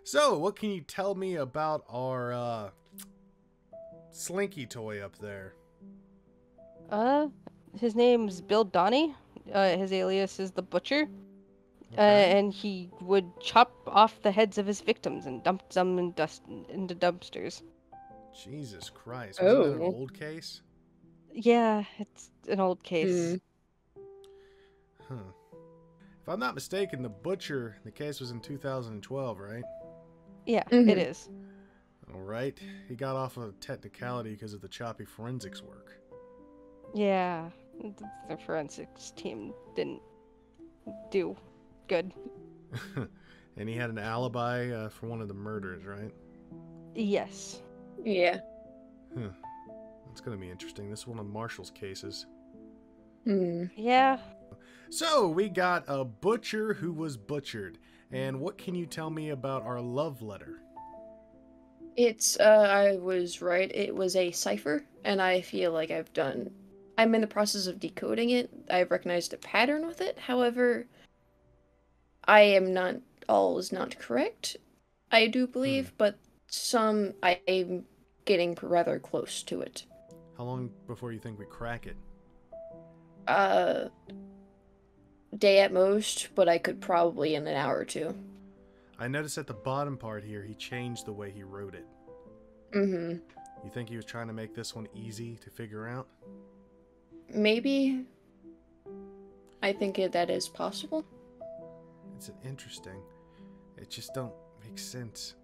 So, what can you tell me about our Slinky toy up there? Uh, his name's Bill Donnie. His alias is the Butcher. Okay. And he would chop off the heads of his victims and dump them into dumpsters. Jesus Christ. Wasn't that an Oh. old case? Yeah, it's an old case. Hmm. Huh. If I'm not mistaken, the case was in 2012, right? Yeah, Mhm. it is. Alright. He got off of technicality because of the choppy forensics work. Yeah, the forensics team didn't do good. And he had an alibi for one of the murders, right? Yes. Yeah. Huh. That's going to be interesting. This is one of Marshall's cases. Hmm. Yeah. So, we got a butcher who was butchered. And what can you tell me about our love letter? It's, I was right. It was a cipher, and I feel like I'm in the process of decoding it. I've recognized a pattern with it. However, I am not always not correct, I do believe, but I'm getting rather close to it. How long before you think we crack it? Day at most, but I could probably in an hour or two. I noticed at the bottom part here, he changed the way he wrote it. Mm-hmm. You think he was trying to make this one easy to figure out? Maybe. I think that is possible. It's interesting. It just don't make sense.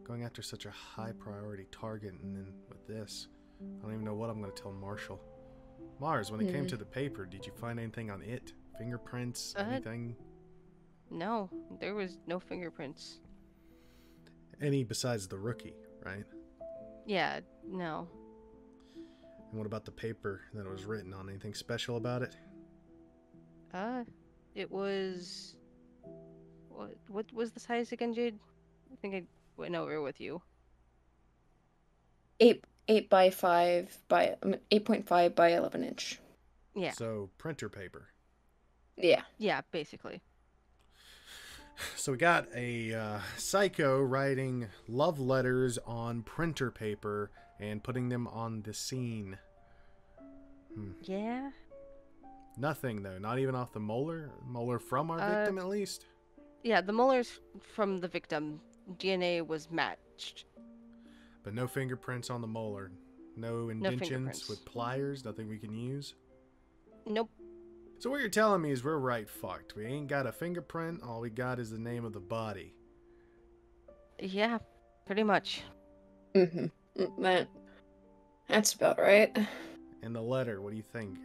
Going after such a high priority target and then with this. I don't even know what I'm going to tell Marshall. Mars, when it came to the paper, did you find anything on it? Fingerprints? Anything? No, there was no fingerprints. Any besides the rookie, right? Yeah, no. And what about the paper that it was written on? Anything special about it? It was... What was the size again, Jade? I think I went over with you. 8.5 by 11 inch. Yeah. So, printer paper. Yeah. Yeah, basically. So we got a psycho writing love letters on printer paper and putting them on the scene. Yeah? Nothing, though. Not even off the molar? Molar from our victim, at least? Yeah, the molars from the victim, DNA was matched. But no fingerprints on the molar. No indentions with pliers? Nothing we can use? Nope. So what you're telling me is we're right fucked. We ain't got a fingerprint. All we got is the name of the body. Yeah, pretty much. Mm-hmm. That's about right. And the letter, what do you think?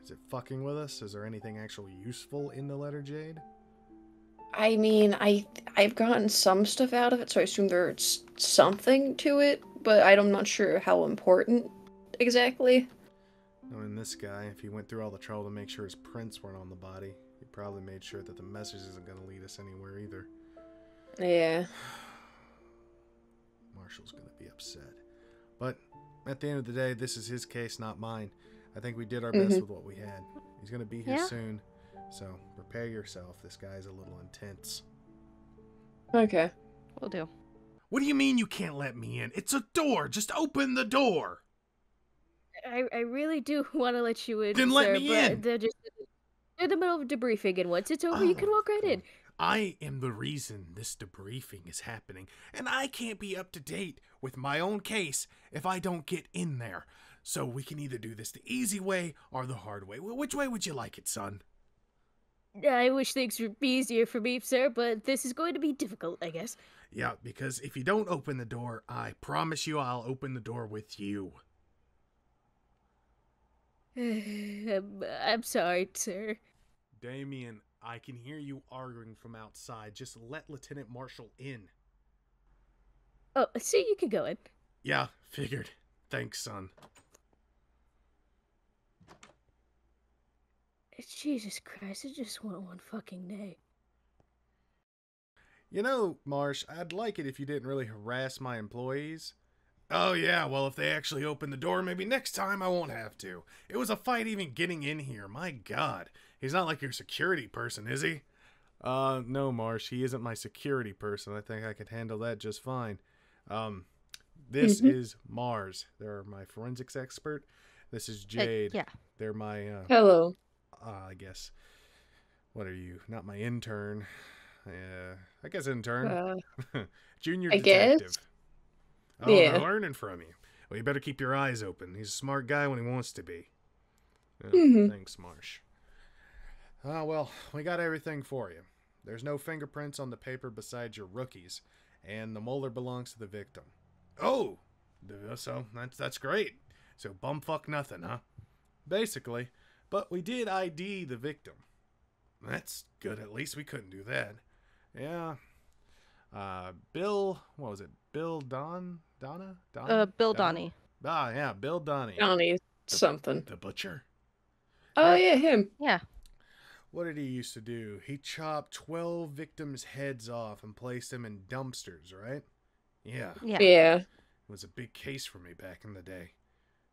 Is it fucking with us? Is there anything actually useful in the letter, Jade? I mean, I've gotten some stuff out of it, so I assume there's something to it, but I'm not sure how important exactly. Knowing this guy, if he went through all the trouble to make sure his prints weren't on the body, he probably made sure that the message isn't going to lead us anywhere either. Yeah. Marshall's going to be upset. But at the end of the day, this is his case, not mine. I think we did our best with what we had. He's going to be here soon, so prepare yourself. This guy's a little intense. Okay. Will do. What do you mean you can't let me in? It's a door! Just open the door! I really do want to let you in, Then sir, let me but in! they're just in the middle of debriefing, and once it's over, you can walk right in. I am the reason this debriefing is happening, and I can't be up to date with my own case if I don't get in there. So we can either do this the easy way or the hard way. Which way would you like it, son? I wish things would be easier for me, sir, but this is going to be difficult, I guess. Yeah, because if you don't open the door, I promise you I'll open the door with you. I'm sorry, sir. Damien, I can hear you arguing from outside. Just let Lieutenant Marshall in. Oh, see, you can go in. Yeah, figured. Thanks, son. Jesus Christ, I just want one fucking day. You know, Marsh, I'd like it if you didn't really harass my employees. Oh yeah, well if they actually open the door, maybe next time I won't have to. It was a fight even getting in here, my god. He's not like your security person, is he? No, Marsh, he isn't my security person. I think I could handle that just fine. This is Mars. They're my forensics expert. This is Jade. Yeah. They're my, Hello. I guess, what are you? Not my intern. I guess intern. Junior I detective. guess. Oh, Yeah. they're learning from you. Well, you better keep your eyes open. He's a smart guy when he wants to be. Thanks, Marsh. Well, we got everything for you. There's no fingerprints on the paper besides your rookies, and the molar belongs to the victim. Oh! So, that's great. So, bumfuck nothing, huh? Basically. But we did ID the victim. That's good. At least we couldn't do that. Yeah. Bill, what was it? Bill Donna? Bill Donnie. Ah, yeah, Bill Donnie. Donnie something. The butcher? Oh, yeah, him. Yeah. What did he used to do? He chopped 12 victims' heads off and placed them in dumpsters, right? Yeah. Yeah. It was a big case for me back in the day.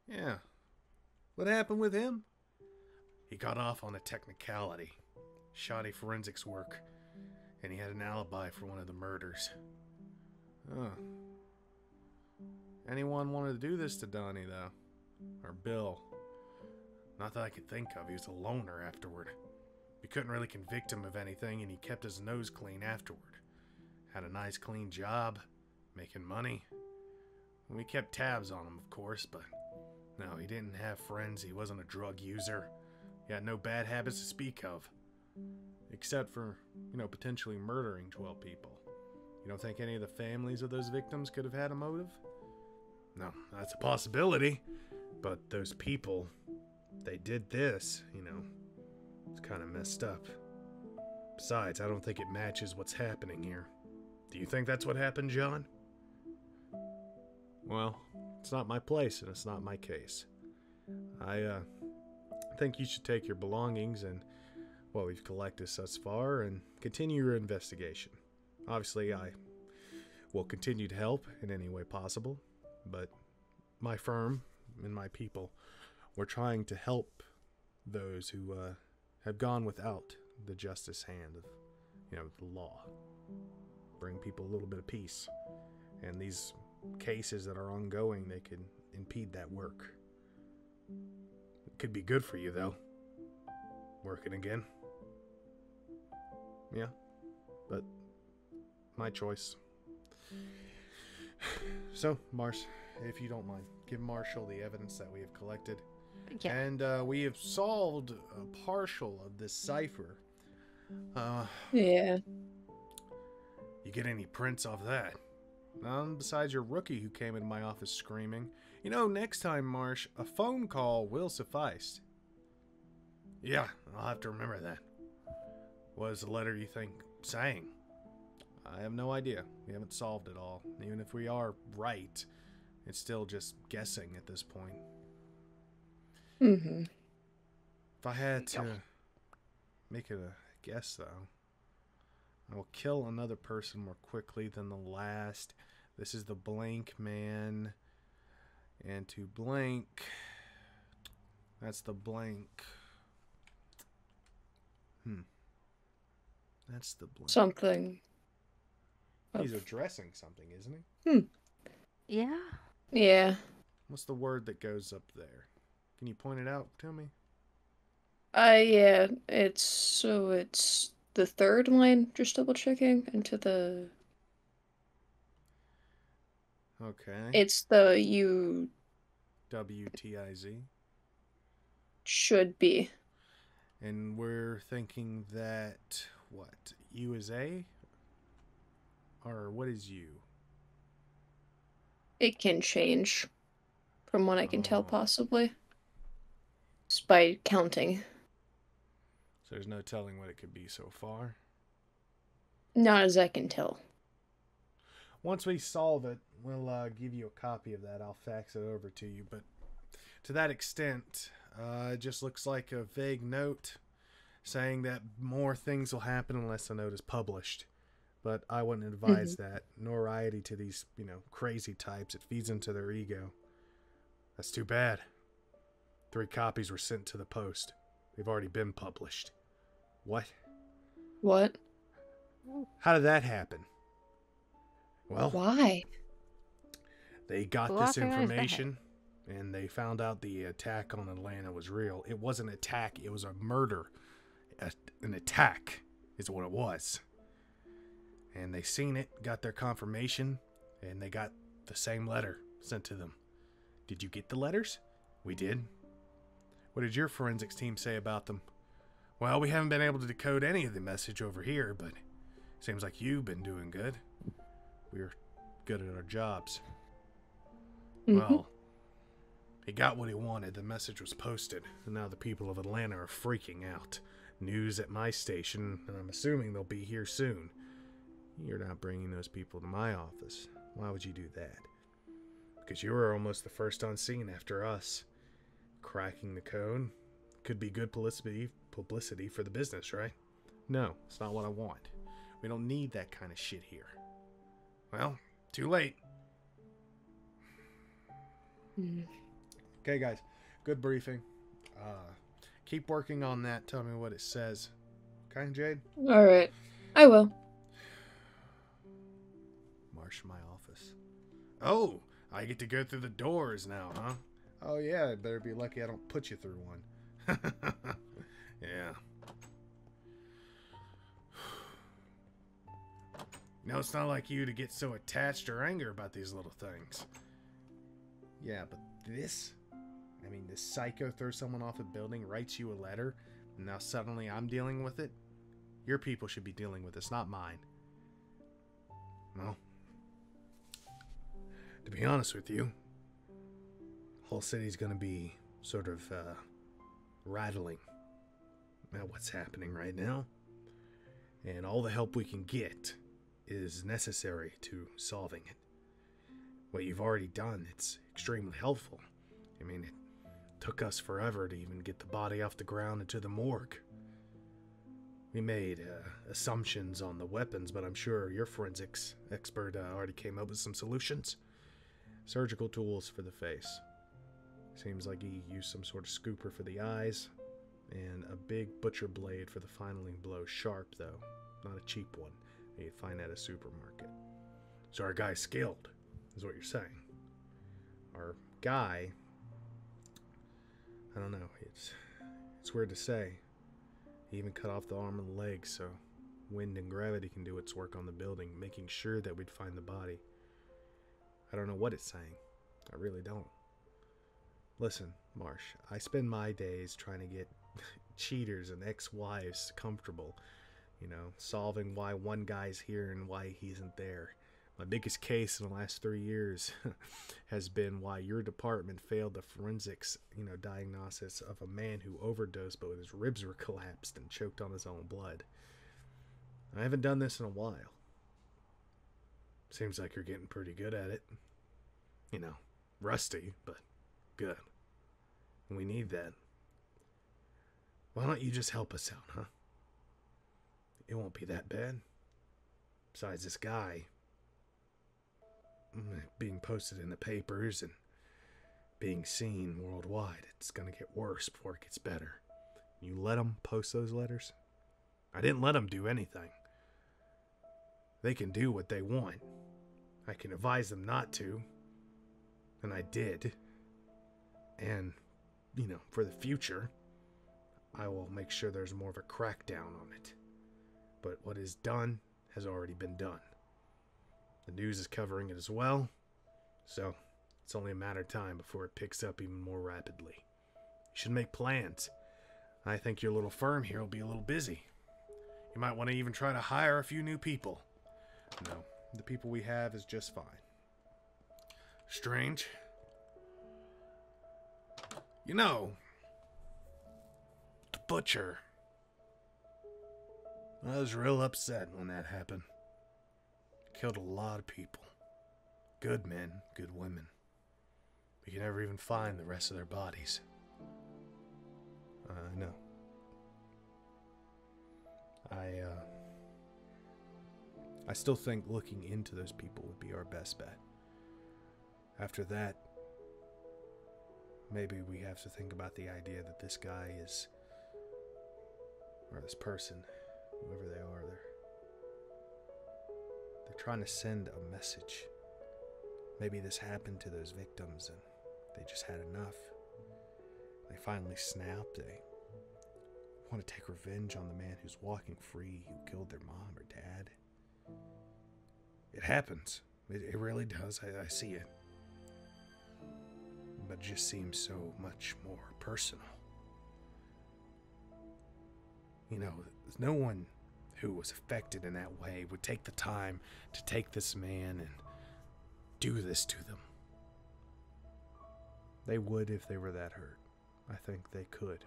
Yeah. What happened with him? He got off on a technicality. Shoddy forensics work. And he had an alibi for one of the murders. Oh. Anyone wanted to do this to Donnie, though? Or Bill? Not that I could think of. He was a loner afterward. We couldn't really convict him of anything, and he kept his nose clean afterward. Had a nice, clean job, making money. We kept tabs on him, of course, but no, he didn't have friends. He wasn't a drug user. He had no bad habits to speak of. Except for, potentially murdering 12 people. You don't think any of the families of those victims could have had a motive? No, that's a possibility. But those people, they did this, It's kind of messed up. Besides, I don't think it matches what's happening here. Do you think that's what happened, John? Well, it's not my place and it's not my case. I think you should take your belongings and what we've collected thus far and continue your investigation. Obviously, I will continue to help in any way possible, but my firm and my people, we're trying to help those who have gone without the justice hand of, the law. Bring people a little bit of peace. And these cases that are ongoing, they could impede that work. It could be good for you, though. Working again. Yeah, but my choice. So, Mars, if you don't mind, give Marshall the evidence that we have collected. Yeah. And we have solved a partial of this cipher. Yeah. You get any prints off that? Besides your rookie who came into my office screaming. Next time, Marsh, a phone call will suffice. Yeah, I'll have to remember that. What is the letter you think saying? I have no idea. We haven't solved it all. Even if we are right, it's still just guessing at this point. Mm-hmm. If I had to make it a guess, though, I will kill another person more quickly than the last. This is the blank man. And to blank, that's the blank. That's the blank. Something. He's addressing something, isn't he? Yeah. Yeah. What's the word that goes up there? Can you point it out to me? Yeah. It's the third line. Just double checking into the. Okay. It's the U. WTIZ. Should be. And we're thinking that, what, U is A? Or what is U? It can change. From what I can tell, Oh. possibly. Just by counting. So there's no telling what it could be so far. Not as I can tell. Once we solve it, we'll give you a copy of that. I'll fax it over to you. But to that extent, it just looks like a vague note saying that more things will happen unless the note is published. But I wouldn't advise that. Notoriety to these, crazy types. It feeds into their ego. That's too bad. 3 copies were sent to the post. They've already been published. What? What? How did that happen? Well, Why? they got this Laughing eyes, that. information, and they found out the attack on Atlanta was real. It wasn't an attack, it was a murder. An attack is what it was. And they seen it, got their confirmation, and they got the same letter sent to them. Did you get the letters? We did. What did your forensics team say about them? Well, we haven't been able to decode any of the message over here, but seems like you've been doing good. We're good at our jobs. Well, he got what he wanted. The message was posted, and now the people of Atlanta are freaking out. News at my station, and I'm assuming they'll be here soon. You're not bringing those people to my office. Why would you do that? Because you were almost the first on scene after us. Cracking the code could be good publicity for the business, right? No, it's not what I want. We don't need that kind of shit here. Well, too late. Okay, guys. Good briefing. Keep working on that. Tell me what it says. Okay, Jade? Alright. I will. Marsh my office. Oh, I get to go through the doors now, huh? Oh, yeah. Better be lucky I don't put you through one. Yeah. No, it's not like you to get so attached or angry about these little things. Yeah, but this... I mean, this psycho throws someone off a building, writes you a letter, and now suddenly I'm dealing with it? Your people should be dealing with this, not mine. Well, to be honest with you, the whole city's gonna be sort of, rattling at what's happening right now. And all the help we can get is necessary to solving it. What you've already done, it's extremely helpful. I mean, it took us forever to even get the body off the ground into the morgue. We made assumptions on the weapons, but I'm sure your forensics expert already came up with some solutions. Surgical tools for the face. Seems like he used some sort of scooper for the eyes, and a big butcher blade for the filing blow. Sharp, though. Not a cheap one. You'd find at a supermarket. So our guy's skilled, is what you're saying. Our guy... I don't know. It's weird to say. He even cut off the arm and the leg so wind and gravity can do its work on the building, making sure that we'd find the body. I don't know what it's saying. I really don't. Listen, Marsh, I spend my days trying to get cheaters and ex-wives comfortable, you know, solving why one guy's here and why he isn't there. My biggest case in the last 3 years has been why your department failed the forensics, diagnosis of a man who overdosed but his ribs were collapsed and choked on his own blood. I haven't done this in a while. Seems like you're getting pretty good at it. Rusty, but good. We need that. Why don't you just help us out, huh? It won't be that bad. Besides, this guy being posted in the papers and being seen worldwide, it's gonna get worse before it gets better. You let them post those letters? I didn't let them do anything. They can do what they want. I can advise them not to. And I did. And, for the future, I will make sure there's more of a crackdown on it. But what is done has already been done. The news is covering it as well, so it's only a matter of time before it picks up even more rapidly. You should make plans. I think your little firm here will be a little busy. You might want to even try to hire a few new people. No, the people we have is just fine. Strange. The butcher. I was real upset when that happened. Killed a lot of people. Good men, good women. We can never even find the rest of their bodies. I know. I still think looking into those people would be our best bet. After that, maybe we have to think about the idea that this guy is, or this person, whoever they are, They're trying to send a message. Maybe this happened to those victims and they just had enough. They finally snapped. They want to take revenge on the man who's walking free, who killed their mom or dad. It happens. It really does. I see it. But it just seems so much more personal. You know, no one who was affected in that way would take the time to take this man and do this to them. They would if they were that hurt. I think they could.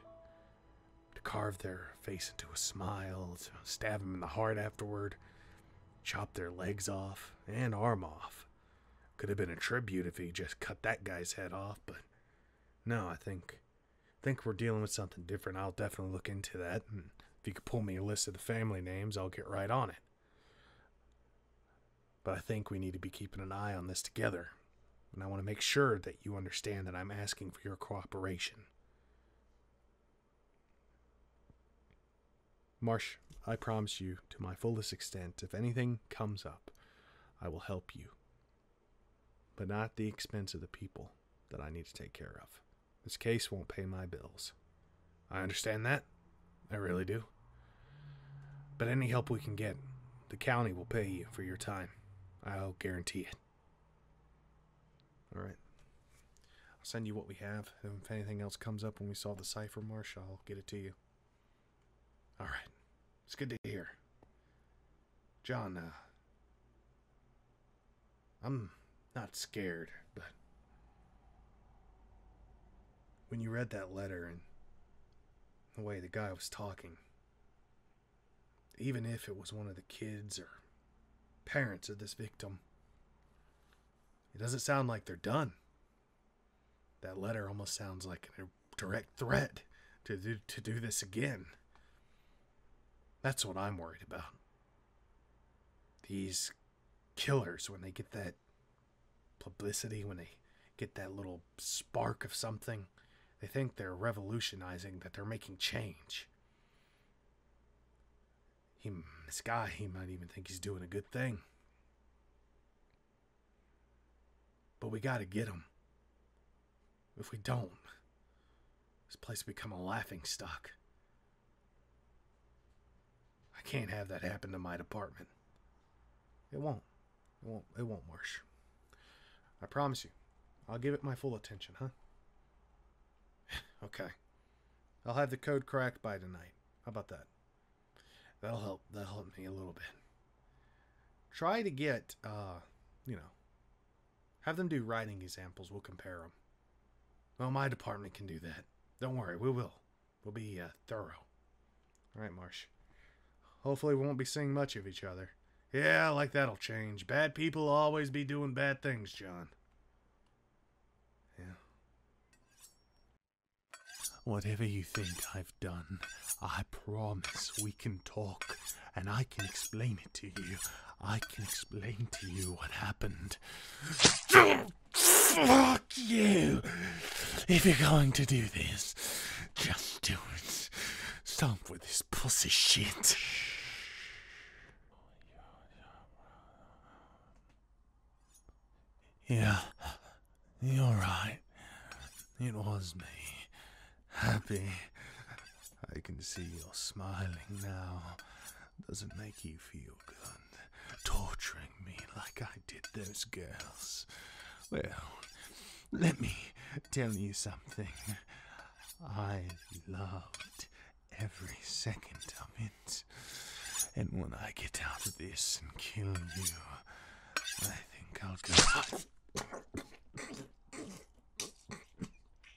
To carve their face into a smile, to stab him in the heart afterward, chop their legs off and arm off. Could have been a tribute if he just cut that guy's head off, but no, I think we're dealing with something different. I'll definitely look into that, and if you could pull me a list of the family names, I'll get right on it. But I think we need to be keeping an eye on this together, and I want to make sure that you understand that I'm asking for your cooperation. Marsh, I promise you, to my fullest extent, if anything comes up, I will help you. But not at the expense of the people that I need to take care of. This case won't pay my bills. I understand that. I really do. But any help we can get, the county will pay you for your time. I'll guarantee it. Alright. I'll send you what we have. And if anything else comes up when we solve the cipher, Marsh, I'll get it to you. Alright. It's good to hear. John, I'm not scared, but when you read that letter and the way the guy was talking, even if it was one of the kids or parents of this victim, it doesn't sound like they're done. That letter almost sounds like a direct threat to do this again. That's what I'm worried about. These killers, when they get that publicity, when they get that little spark of something, they think they're revolutionizing, that they're making change. This guy, he might even think he's doing a good thing. But we gotta get him. If we don't, this place will become a laughingstock. I can't have that happen to my department. It won't. It won't, Marsh. I promise you. I'll give it my full attention, huh? Okay. I'll have the code cracked by tonight. How about that? That'll help. That'll help me a little bit. Try to get, have them do writing examples. We'll compare them. Well, my department can do that. Don't worry, we will. We'll be thorough. All right, Marsh. Hopefully we won't be seeing much of each other. Yeah, like that'll change. Bad people will always be doing bad things, John. Yeah. Whatever you think I've done, I promise we can talk, and I can explain it to you. I can explain to you what happened. Fuck you! If you're going to do this, just do it. Stop with this pussy shit. Yeah, you're right. It was me. Happy. I can see you're smiling now. Doesn't make you feel good. Torturing me like I did those girls. Well, let me tell you something. I loved every second of it. And when I get out of this and kill you, I think I'll go...